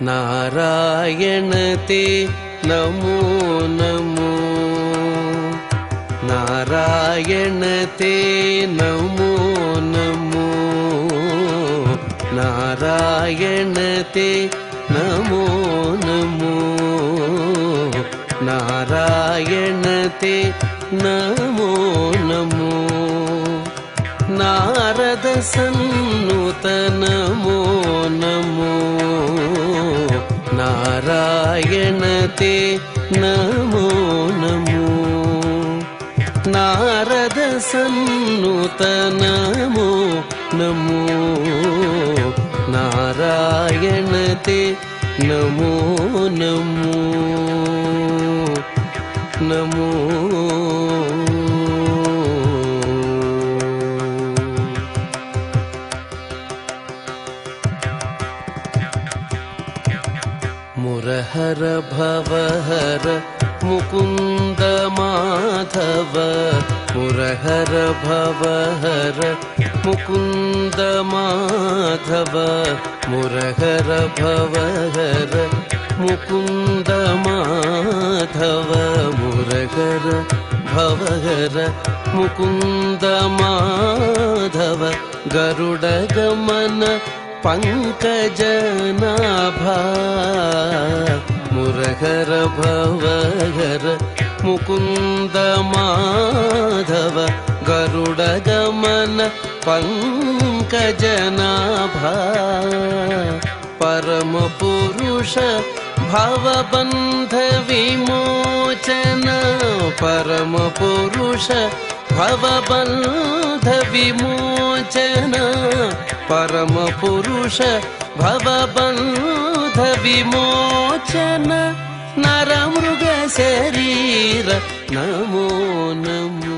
नारायण ते नमो नमो नारायण ते नमो नमो नारायण ते नमो नमो नारायण ते नमो नमो नारद सन्नुत नमो नमो नारायण ते नमो नमो नारद सन्नुत नमो नमो नारायण ते नमो नमो नमो मुरहर भवहर मुकुंद माधव मुरहर भवहर मुकुंद माधव मुरहर भवहर मुकुंद माधव मुरहर भवहर मुकुंद माधव गरुड़ गमन पंकजनाभा मुरहर भवहर मुकुंद माधव गरुड़ गमन पंकजनाभा परम पुरुष भवबंध विमोचन परम पुरुष भवबंध विमोचन परम पुरुष भवबंध विमोचन नरमृग शरीर नमो नमो